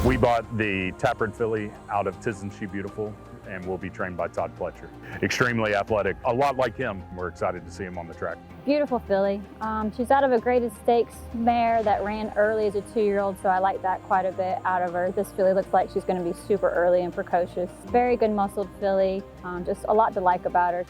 We bought the Taproot filly out of Tisn't She Beautiful and will be trained by Todd Fletcher. Extremely athletic, a lot like him. We're excited to see him on the track. Beautiful filly. She's out of a graded stakes mare that ran early as a 2-year-old, so I like that quite a bit out of her. This filly looks like she's going to be super early and precocious. Very good muscled filly, just a lot to like about her.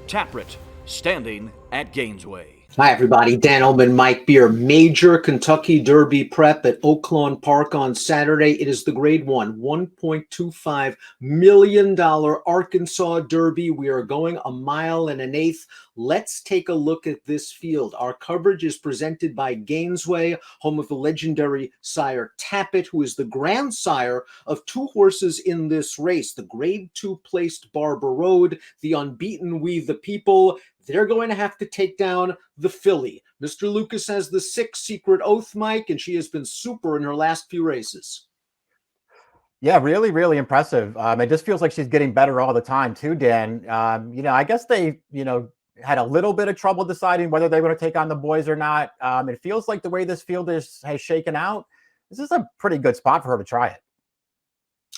Taproot, standing at Gainesway. Hi, everybody. Dan Illman, Mike Beer. Major Kentucky Derby prep at Oaklawn Park on Saturday. It is the Grade 1, $1.25 million Arkansas Derby. We are going 1.125 miles. Let's take a look at this field. Our coverage is presented by Gainesway, home of the legendary sire Tappet, who is the grandsire of 2 horses in this race. The Grade 2 placed Barber Road, the unbeaten We the People. They're going to have to take down the filly. Mr. Lucas has the 6 Secret Oath, Mike, and she has been super in her last few races. Yeah, really, really impressive. It just feels like she's getting better all the time too, Dan. I guess they, had a little bit of trouble deciding whether they were going to take on the boys or not. It feels like the way this field has shaken out, this is a pretty good spot for her to try it.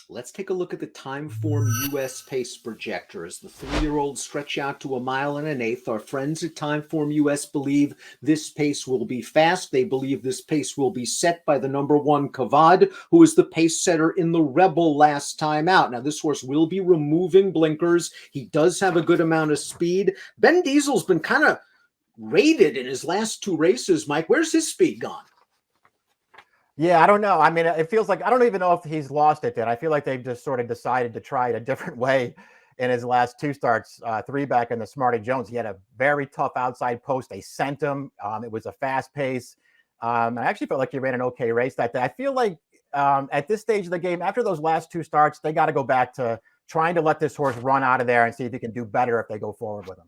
Let's take a look at the Timeform US pace projector. As the 3-year-olds stretch out to 1.125 miles, our friends at Timeform US believe this pace will be fast. They believe this pace will be set by the number 1 Kavad, who was the pace setter in the Rebel last time out. Now, this horse will be removing blinkers. He does have a good amount of speed. Ben Diesel's been kind of rated in his last 2 races, Mike. Where's his speed gone? Yeah, I don't know. I mean, it feels like, I don't even know if he's lost it then. I feel like they've just sort of decided to try it a different way in his last 2 starts, 3 back in the Smarty Jones. He had a very tough outside post. They sent him. It was a fast pace. I actually felt like he ran an okay race that day. I feel like at this stage of the game, after those last 2 starts, they got to go back to trying to let this horse run out of there and see if he can do better if they go forward with him.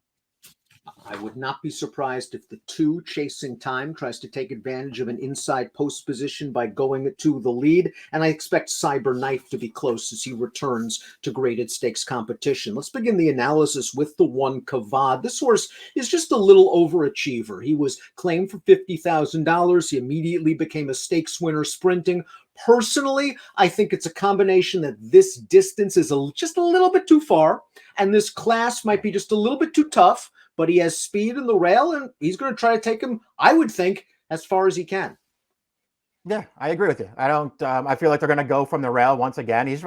I would not be surprised if the 2 Chasing Time tries to take advantage of an inside post position by going to the lead, and I expect Cyber Knife to be close as he returns to graded stakes competition. Let's begin the analysis with the 1 Kavad. This horse is just a little overachiever. He was claimed for $50,000. He immediately became a stakes winner sprinting. Personally, I think it's a combination that this distance is just a little bit too far, and this class might be just a little bit too tough, but he has speed in the rail, and he's going to try to take him, I would think, as far as he can. Yeah, I agree with you. I feel like they're going to go from the rail once again. He's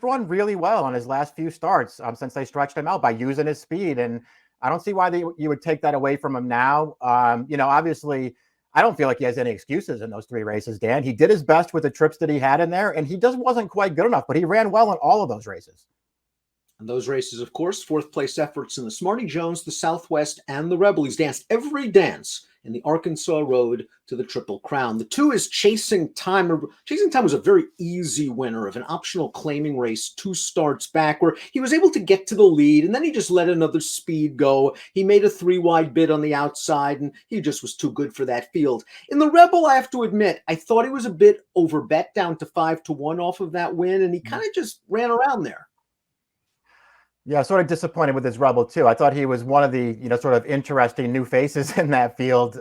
run really well on his last few starts since they stretched him out by using his speed, and I don't see why you would take that away from him now. Obviously, I don't feel like he has any excuses in those 3 races, Dan. He did his best with the trips that he had in there, and he just wasn't quite good enough, but he ran well in all of those races. And those races, of course, 4th place efforts in the Smarty Jones, the Southwest, and the Rebel. He's danced every dance in the Arkansas Road to the Triple Crown. The 2 is Chasing Time. Chasing Time was a very easy winner of an optional claiming race 2 starts back, where he was able to get to the lead, and then he just let another speed go. He made a 3-wide bid on the outside, and he just was too good for that field. In the Rebel, I have to admit, I thought he was a bit overbet, down to 5-1 off of that win, and he kind of just ran around there. Yeah, sort of disappointed with his Rebel too. I thought he was one of the, sort of interesting new faces in that field.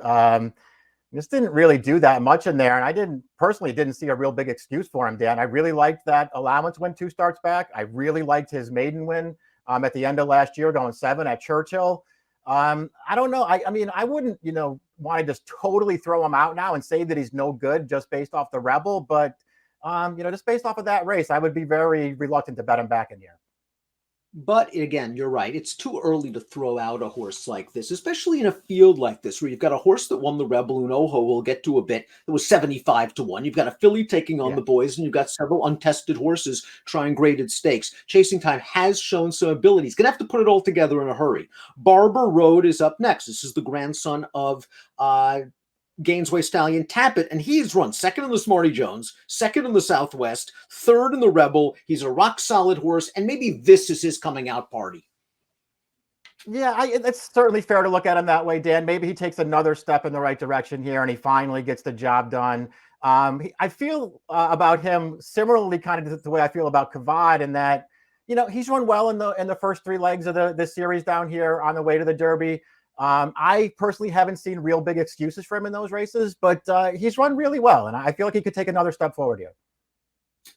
Just didn't really do that much in there. And I personally didn't see a real big excuse for him, Dan. I really liked that allowance win 2 starts back. I really liked his maiden win at the end of last year, going 7 at Churchill. I don't know. I mean, I wouldn't, want to just totally throw him out now and say that he's no good just based off the Rebel. But, just based off of that race, I would be very reluctant to bet him back in here. But again, you're right. It's too early to throw out a horse like this, especially in a field like this where you've got a horse that won the Rebel, U Ojo we'll get to a bit. It was 75-1. You've got a filly taking on the boys, and you've got several untested horses trying graded stakes. Chasing Time has shown some ability. He's going to have to put it all together in a hurry. Barber Road is up next. This is the grandson of Gainesway stallion Tappet, and he's run 2nd in the Smarty Jones, 2nd in the Southwest, 3rd in the Rebel. He's a rock-solid horse, and maybe this is his coming-out party. Yeah, it's certainly fair to look at him that way, Dan. Maybe he takes another step in the right direction here, and he finally gets the job done. I feel about him similarly kind of the way I feel about Kavad, in that, he's run well in the first 3 legs of the series down here on the way to the Derby. I personally haven't seen real big excuses for him in those races, but he's run really well, and I feel like he could take another step forward here.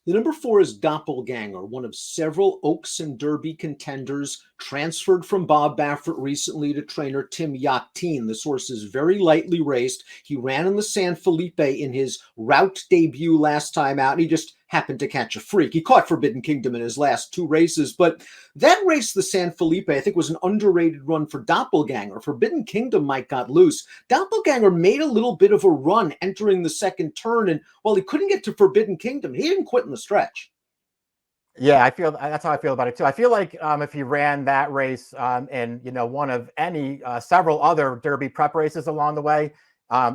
The number 4 is Doppelganger, one of several Oaks and Derby contenders, transferred from Bob Baffert recently to trainer Tim Yakteen. This horse is very lightly raced. He ran in the San Felipe in his route debut last time out, and he just happened to catch a freak. He caught Forbidden Kingdom in his last 2 races, but that race, the San Felipe, I think was an underrated run for Doppelganger. Forbidden Kingdom might got loose. Doppelganger made a little bit of a run entering the second turn, and while he couldn't get to Forbidden Kingdom, he didn't quit in the stretch. Yeah, I feel that's how I feel about it too. I feel like if he ran that race and one of any several other Derby prep races along the way,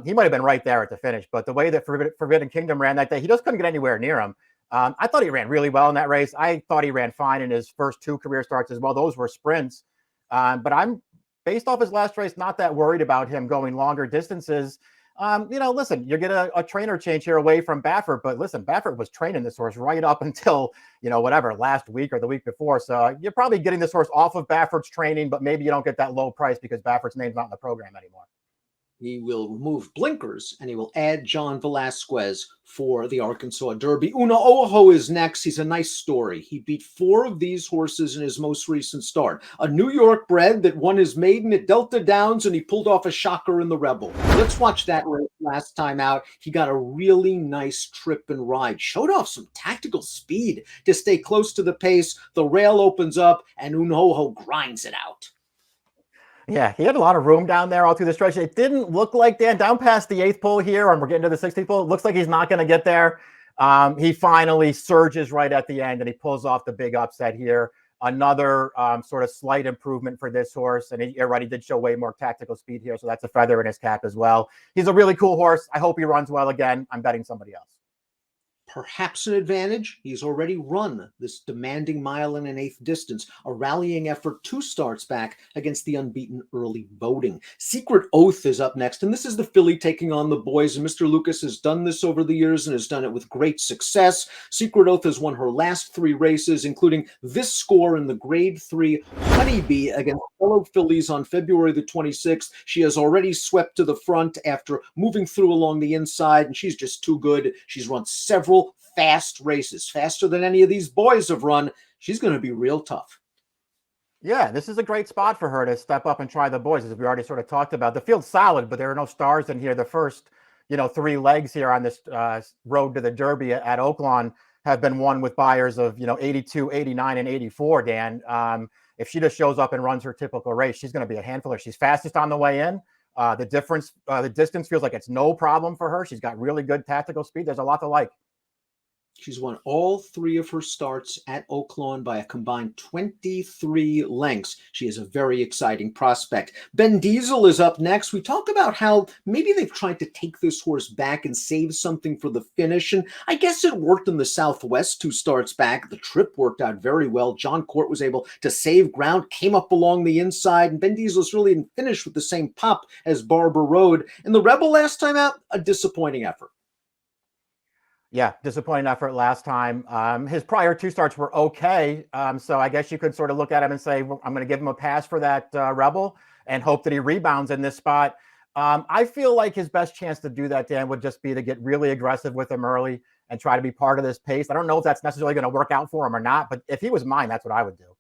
he might have been right there at the finish. But the way that Forbidden Kingdom ran that day, he just couldn't get anywhere near him. I thought he ran really well in that race. I thought he ran fine in his first 2 career starts as well. Those were sprints. But I'm, based off his last race, not that worried about him going longer distances. Listen, you get a trainer change here away from Baffert, but listen, Baffert was training this horse right up until, last week or the week before. So you're probably getting this horse off of Baffert's training, but maybe you don't get that low price because Baffert's name's not in the program anymore. He will remove blinkers, and he will add John Velasquez for the Arkansas Derby. U Ojo is next. He's a nice story. He beat 4 of these horses in his most recent start. A New York bred that won his maiden at Delta Downs, and he pulled off a shocker in the Rebel. Let's watch that race last time out. He got a really nice trip and ride. Showed off some tactical speed to stay close to the pace. The rail opens up, and U Ojo grinds it out. Yeah, he had a lot of room down there all through the stretch. It didn't look like, Dan, down past the 8th pole here, and we're getting to the 16th pole, it looks like he's not going to get there. He finally surges right at the end, and he pulls off the big upset here. Another sort of slight improvement for this horse, and he already did show way more tactical speed here, so that's a feather in his cap as well. He's a really cool horse. I hope he runs well again. I'm betting somebody else. Perhaps an advantage. He's already run this demanding 1.125 distance, a rallying effort 2 starts back against the unbeaten Early Voting. Secret Oath is up next, and this is the filly taking on the boys, and Mr. Lucas has done this over the years and has done it with great success. Secret Oath has won her last 3 races, including this score in the Grade 3 Honeybee against fellow fillies on February the 26th. She has already swept to the front after moving through along the inside, and she's just too good. She's run several fast races, faster than any of these boys have run. She's going to be real tough. Yeah, this is a great spot for her to step up and try the boys, as we already sort of talked about. The field's solid, but there are no stars in here. The first, 3 legs here on this road to the Derby at Oaklawn have been won with buyers of, 82, 89, and 84, Dan. If she just shows up and runs her typical race, she's going to be a handful. She's fastest on the way in. The distance feels like it's no problem for her. She's got really good tactical speed. There's a lot to like. She's won all 3 of her starts at Oaklawn by a combined 23 lengths. She is a very exciting prospect. Ben Diesel is up next. We talk about how maybe they've tried to take this horse back and save something for the finish, and I guess it worked in the Southwest 2 starts back. The trip worked out very well. John Court was able to save ground, came up along the inside, and Ben Diesel's really didn't finish with the same pop as Barber rode. In the Rebel last time out, a disappointing effort. Yeah, disappointing effort last time. His prior 2 starts were okay. So I guess you could sort of look at him and say, well, I'm going to give him a pass for that Rebel and hope that he rebounds in this spot. I feel like his best chance to do that, Dan, would just be to get really aggressive with him early and try to be part of this pace. I don't know if that's necessarily going to work out for him or not, but if he was mine, that's what I would do.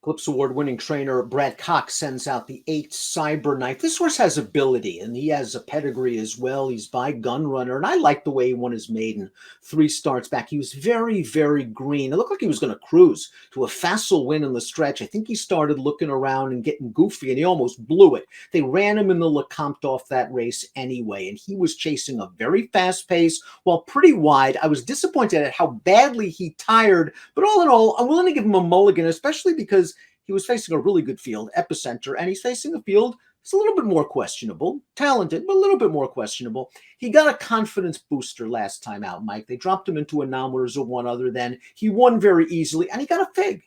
Clips Award-winning trainer Brad Cox sends out the 8 Cyberknife. This horse has ability, and he has a pedigree as well. He's by Gunrunner, and I like the way he won his maiden 3 starts back. He was very, very green. It looked like he was going to cruise to a facile win in the stretch. I think he started looking around and getting goofy, and he almost blew it. They ran him in the Lecomte off that race anyway, and he was chasing a very fast pace while pretty wide. I was disappointed at how badly he tired, but all in all, I'm willing to give him a mulligan, especially because he was facing a really good field, Epicenter, and he's facing a field that's a little bit more questionable. Talented, but a little bit more questionable. He got a confidence booster last time out, Mike. They dropped him into anomalies of one other then. He won very easily, and he got a fig.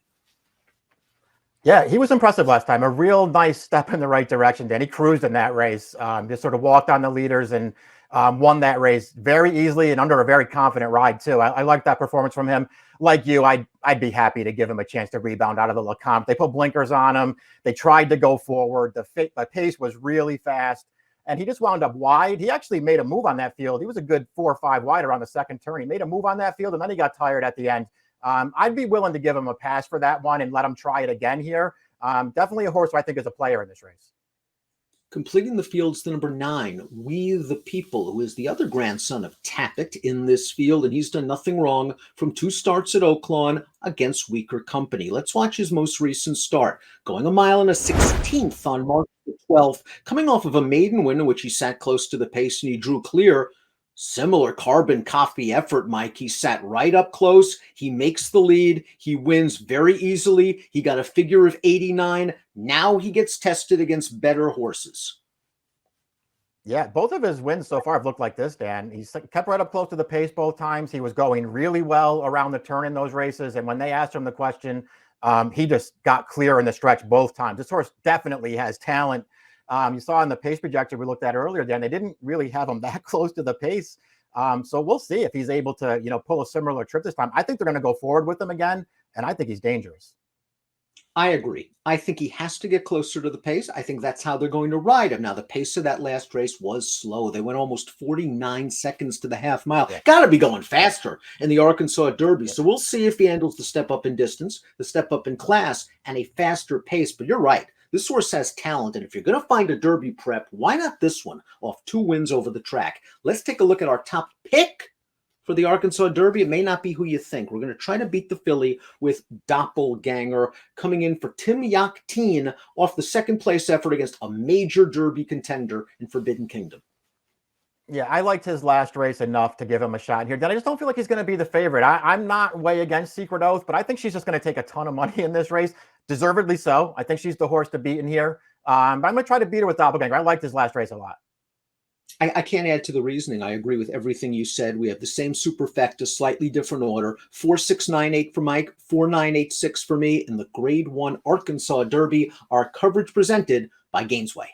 Yeah, he was impressive last time. A real nice step in the right direction, Dan. He cruised in that race. Just sort of walked on the leaders and won that race very easily and under a very confident ride, too. I like that performance from him. Like you, I'd be happy to give him a chance to rebound out of the Lecomte. They put blinkers on him. They tried to go forward. The pace was really fast. and he just wound up wide. He actually made a move on that field. He was a good 4 or 5 wide around the second turn. He made a move on that field, and then he got tired at the end. I'd be willing to give him a pass for that one and let him try it again here. Definitely a horse who I think is a player in this race. Completing the field's the number 9, We the People, who is the other grandson of Tappet in this field, and he's done nothing wrong from 2 starts at Oaklawn against weaker company. Let's watch his most recent start. Going 1 mile and a 16th on March the 12th, coming off of a maiden win in which he sat close to the pace and he drew clear. Similar carbon copy effort, Mike. He sat right up close. He makes the lead. He wins very easily. He got a figure of 89. Now he gets tested against better horses. Yeah, both of his wins so far have looked like this, Dan. He's kept right up close to the pace both times. He was going really well around the turn in those races. And when they asked him the question, he just got clear in the stretch both times. This horse definitely has talent. You saw in the pace projector we looked at earlier, Dan, they didn't really have him that close to the pace. So we'll see if he's able to, pull a similar trip this time. I think they're going to go forward with him again, and I think he's dangerous. I agree. I think he has to get closer to the pace. I think that's how they're going to ride him. Now, the pace of that last race was slow. They went almost 49 seconds to the half mile. Yeah. Got to be going faster in the Arkansas Derby. Yeah. So we'll see if he handles the step up in distance, the step up in class, and a faster pace. But you're right. This horse has talent, and if you're going to find a Derby prep, why not this one off 2 wins over the track? Let's take a look at our top pick for the Arkansas Derby. It may not be who you think. We're going to try to beat the filly with Doppelganger, coming in for Tim Yakteen off the second place effort against a major Derby contender in Forbidden Kingdom. Yeah, I liked his last race enough to give him a shot here. Then I just don't feel like he's going to be the favorite. I'm not way against Secret Oath, but I think she's just going to take a ton of money in this race. Deservedly so. I think she's the horse to beat in here. But I'm going to try to beat her with Doppelganger. I liked his last race a lot. I can't add to the reasoning. I agree with everything you said. We have the same superfecta, slightly different order. 4698 for Mike, 4986 for me in the Grade 1 Arkansas Derby. Our coverage presented by Gainesway.